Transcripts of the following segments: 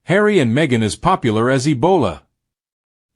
Harry and Meghan as popular as Ebola.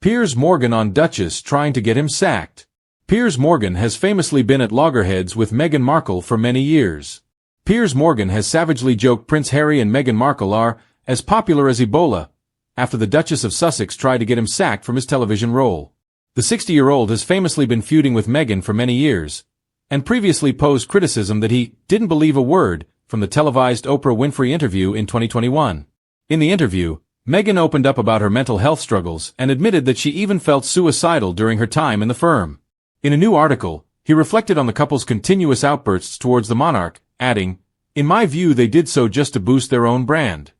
Piers Morgan on Duchess trying to get him sacked. Piers Morgan has famously been at loggerheads with Meghan Markle for many years. Piers Morgan has savagely joked Prince Harry and Meghan Markle are as popular as Ebola, after the Duchess of Sussex tried to get him sacked from his television role. The 60-year-old has famously been feuding with Meghan for many years, and previously posed criticism that he didn't believe a word from the televised Oprah Winfrey interview in 2021. In the interview, Meghan opened up about her mental health struggles and admitted that she even felt suicidal during her time in the firm. In a new article, he reflected on the couple's continuous outbursts towards the monarch, adding, "In my view they did so just to boost their own brand."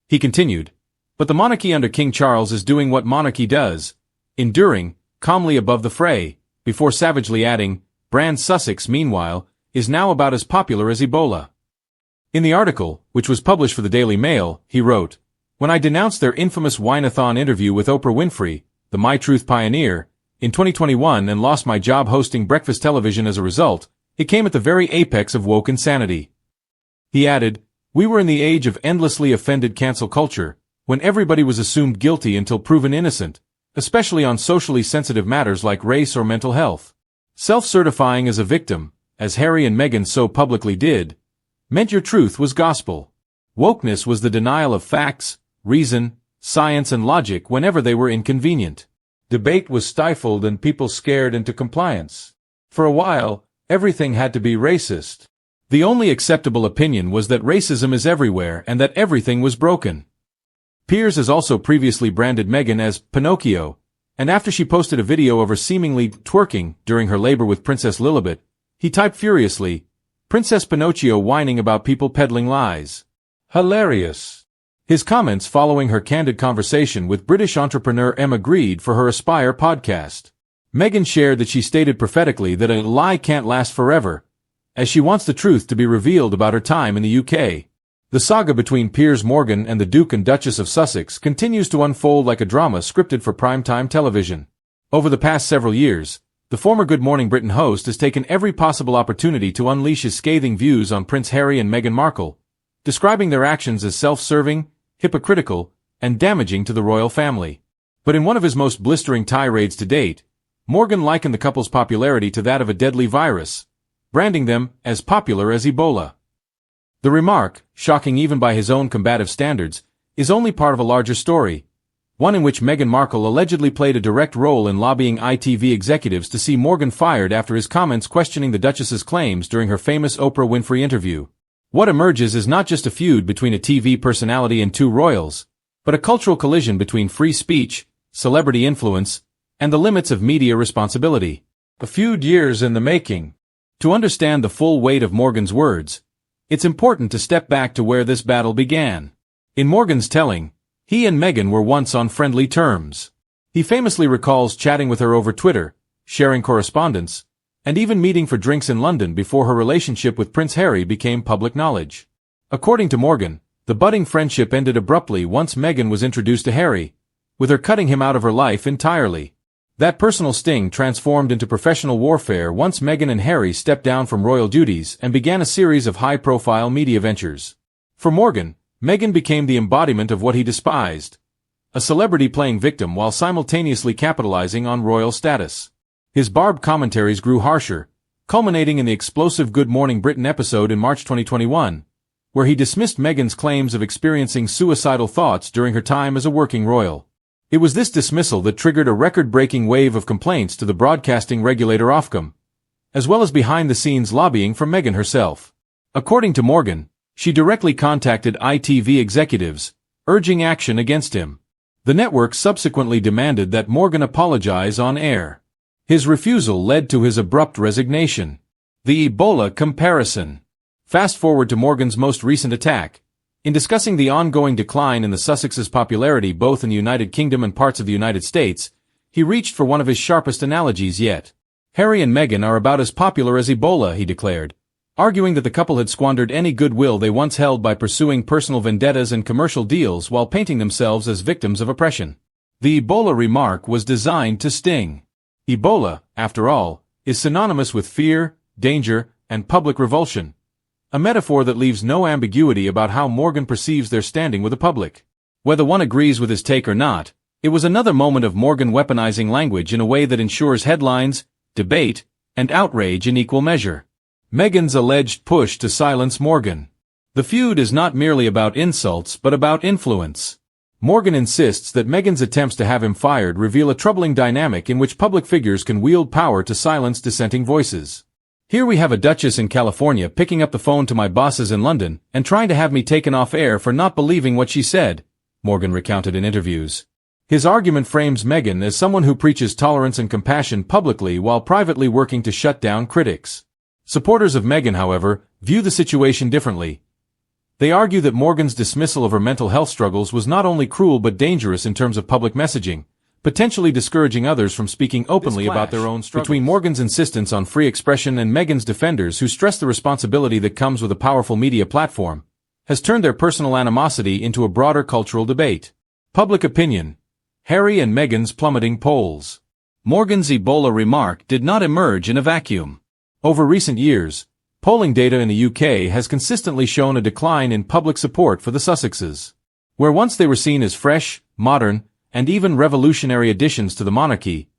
He continued, "But the monarchy under King Charles is doing what monarchy does, enduring, calmly above the fray," before savagely adding, "Brand Sussex, meanwhile, is now about as popular as Ebola." In the article, which was published for the Daily Mail, he wrote, "When I denounced their infamous Wine-a-thon interview with Oprah Winfrey, the My Truth pioneer, in 2021 and lost my job hosting breakfast television as a result, it came at the very apex of woke insanity." He added, "We were in the age of endlessly offended cancel culture, when everybody was assumed guilty until proven innocent, especially on socially sensitive matters like race or mental health. Self-certifying as a victim, as Harry and Meghan so publicly did, meant your truth was gospel. Wokeness was the denial of facts, reason, science and logic whenever they were inconvenient. Debate was stifled and people scared into compliance. For a while, everything had to be racist. The only acceptable opinion was that racism is everywhere and that everything was broken." Piers has also previously branded Meghan as Pinocchio, and after she posted a video of her seemingly twerking during her labor with Princess Lilibet, he typed furiously, "Princess Pinocchio whining about people peddling lies. Hilarious." His comments following her candid conversation with British entrepreneur Emma Grede for her Aspire podcast. Meghan shared that she stated prophetically that a lie can't last forever, as she wants the truth to be revealed about her time in the UK. The saga between Piers Morgan and the Duke and Duchess of Sussex continues to unfold like a drama scripted for primetime television. Over the past several years, the former Good Morning Britain host has taken every possible opportunity to unleash his scathing views on Prince Harry and Meghan Markle, describing their actions as self-serving, hypocritical, and damaging to the royal family. But in one of his most blistering tirades to date, Morgan likened the couple's popularity to that of a deadly virus, branding them as popular as Ebola. The remark, shocking even by his own combative standards, is only part of a larger story, one in which Meghan Markle allegedly played a direct role in lobbying ITV executives to see Morgan fired after his comments questioning the Duchess's claims during her famous Oprah Winfrey interview. What emerges is not just a feud between a TV personality and two royals, but a cultural collision between free speech, celebrity influence, and the limits of media responsibility. A few years in the making. To understand the full weight of Morgan's words, it's important to step back to where this battle began. In Morgan's telling, he and Meghan were once on friendly terms. He famously recalls chatting with her over Twitter, sharing correspondence, and even meeting for drinks in London before her relationship with Prince Harry became public knowledge. According to Morgan, the budding friendship ended abruptly once Meghan was introduced to Harry, with her cutting him out of her life entirely. That personal sting transformed into professional warfare once Meghan and Harry stepped down from royal duties and began a series of high-profile media ventures. For Morgan, Meghan became the embodiment of what he despised, a celebrity playing victim while simultaneously capitalizing on royal status. His barbed commentaries grew harsher, culminating in the explosive Good Morning Britain episode in March 2021, where he dismissed Meghan's claims of experiencing suicidal thoughts during her time as a working royal. It was this dismissal that triggered a record-breaking wave of complaints to the broadcasting regulator Ofcom, as well as behind-the-scenes lobbying from Meghan herself. According to Morgan, she directly contacted ITV executives, urging action against him. The network subsequently demanded that Morgan apologize on air. His refusal led to his abrupt resignation. The Ebola comparison. Fast forward to Morgan's most recent attack. In discussing the ongoing decline in the Sussex's popularity both in the United Kingdom and parts of the United States, he reached for one of his sharpest analogies yet. Harry and Meghan are about as popular as Ebola, he declared, arguing that the couple had squandered any goodwill they once held by pursuing personal vendettas and commercial deals while painting themselves as victims of oppression. The Ebola remark was designed to sting. Ebola, after all, is synonymous with fear, danger, and public revulsion, a metaphor that leaves no ambiguity about how Morgan perceives their standing with the public. Whether one agrees with his take or not, it was another moment of Meghan weaponizing language in a way that ensures headlines, debate, and outrage in equal measure. Meghan's alleged push to silence Meghan. The feud is not merely about insults but about influence. Meghan insists that Meghan's attempts to have him fired reveal a troubling dynamic in which public figures can wield power to silence dissenting voices. Here we have a duchess in California picking up the phone to my bosses in London and trying to have me taken off air for not believing what she said, Meghan recounted in interviews. His argument frames Meghan as someone who preaches tolerance and compassion publicly while privately working to shut down critics. Supporters of Meghan, however, view the situation differently. They argue that Meghan's dismissal of her mental health struggles was not only cruel but dangerous in terms of public messaging, potentially discouraging others from speaking openly about their own struggles. Between Meghan's insistence on free expression and Meghan's defenders who stress the responsibility that comes with a powerful media platform, has turned their personal animosity into a broader cultural debate. Public opinion. Harry and Meghan's plummeting polls. Meghan's Ebola remark did not emerge in a vacuum. Over recent years, polling data in the UK has consistently shown a decline in public support for the Sussexes. Where once they were seen as fresh, modern, and even revolutionary additions to the monarchy,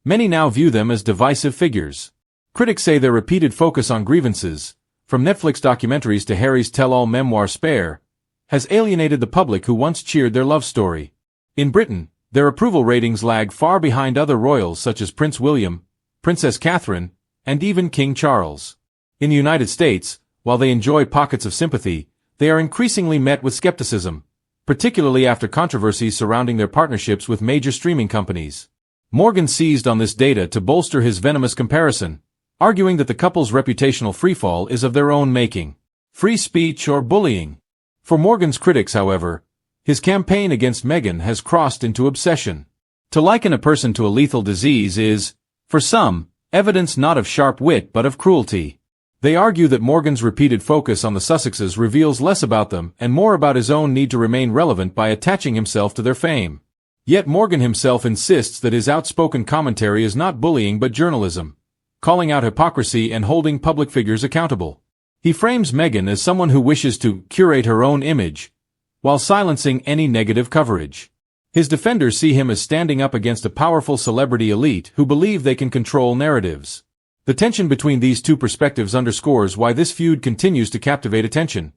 many now view them as divisive figures. Critics say their repeated focus on grievances, from Netflix documentaries to Harry's tell-all memoir Spare, has alienated the public who once cheered their love story. In Britain, their approval ratings lag far behind other royals such as Prince William, Princess Catherine, and even King Charles. In the United States, while they enjoy pockets of sympathy, they are increasingly met with skepticism, particularly after controversies surrounding their partnerships with major streaming companies. Meghan seized on this data to bolster his venomous comparison, arguing that the couple's reputational freefall is of their own making. Free speech or bullying? For Meghan's critics, however, his campaign against Meghan has crossed into obsession. To liken a person to a lethal disease is, for some, evidence not of sharp wit but of cruelty. They argue that Meghan's repeated focus on the Sussexes reveals less about them and more about his own need to remain relevant by attaching himself to their fame. Yet Meghan himself insists that his outspoken commentary is not bullying but journalism, calling out hypocrisy and holding public figures accountable. He frames Meghan as someone who wishes to curate her own image, while silencing any negative coverage. His defenders see him as standing up against a powerful celebrity elite who believe they can control narratives. The tension between these two perspectives underscores why this feud continues to captivate attention.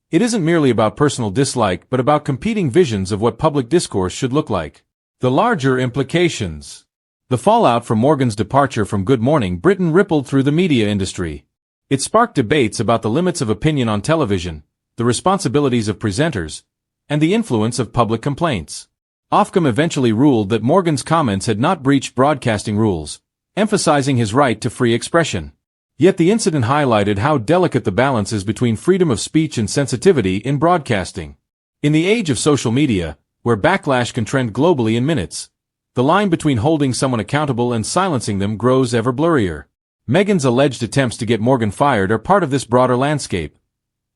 It isn't merely about personal dislike but about competing visions of what public discourse should look like. The larger implications. The fallout from Meghan's departure from Good Morning Britain rippled through the media industry. It sparked debates about the limits of opinion on television, the responsibilities of presenters, and the influence of public complaints. Ofcom eventually ruled that Meghan's comments had not breached broadcasting rules, emphasizing his right to free expression. Yet the incident highlighted how delicate the balance is between freedom of speech and sensitivity in broadcasting. In the age of social media, where backlash can trend globally in minutes, the line between holding someone accountable and silencing them grows ever blurrier. Meghan's alleged attempts to get Meghan fired are part of this broader landscape,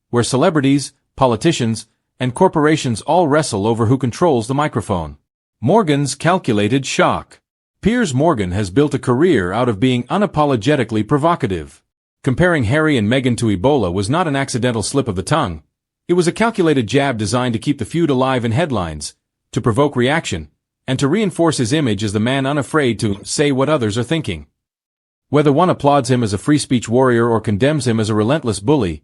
where celebrities, politicians, and corporations all wrestle over who controls the microphone. Meghan's calculated shock. Piers Morgan has built a career out of being unapologetically provocative. Comparing Harry and Meghan to Ebola was not an accidental slip of the tongue. It was a calculated jab designed to keep the feud alive in headlines, to provoke reaction, and to reinforce his image as the man unafraid to say what others are thinking. Whether one applauds him as a free speech warrior or condemns him as a relentless bully,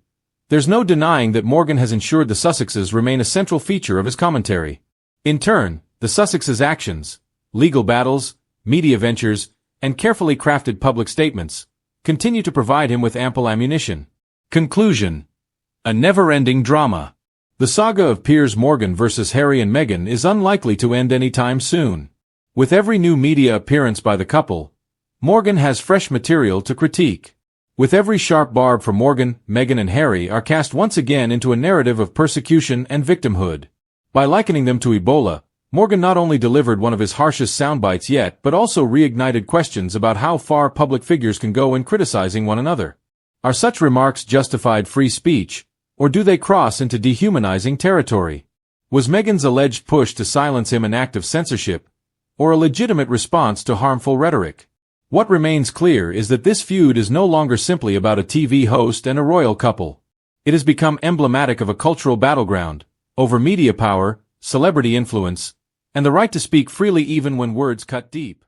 there's no denying that Meghan has ensured the Sussexes remain a central feature of his commentary. In turn, the Sussexes' actions, legal battles, media ventures, and carefully crafted public statements continue to provide him with ample ammunition. Conclusion. A never-ending drama. The saga of Piers Morgan versus Harry and Meghan is unlikely to end anytime soon. With every new media appearance by the couple, Meghan has fresh material to critique. With every sharp barb for Meghan and Harry are cast once again into a narrative of persecution and victimhood. By likening them to Ebola, Meghan not only delivered one of his harshest soundbites yet but also reignited questions about how far public figures can go in criticizing one another. Are such remarks justified free speech, or do they cross into dehumanizing territory? Was Meghan's alleged push to silence him an act of censorship, or a legitimate response to harmful rhetoric? What remains clear is that this feud is no longer simply about a TV host and a royal couple. It has become emblematic of a cultural battleground, over media power, celebrity influence, and the right to speak freely even when words cut deep.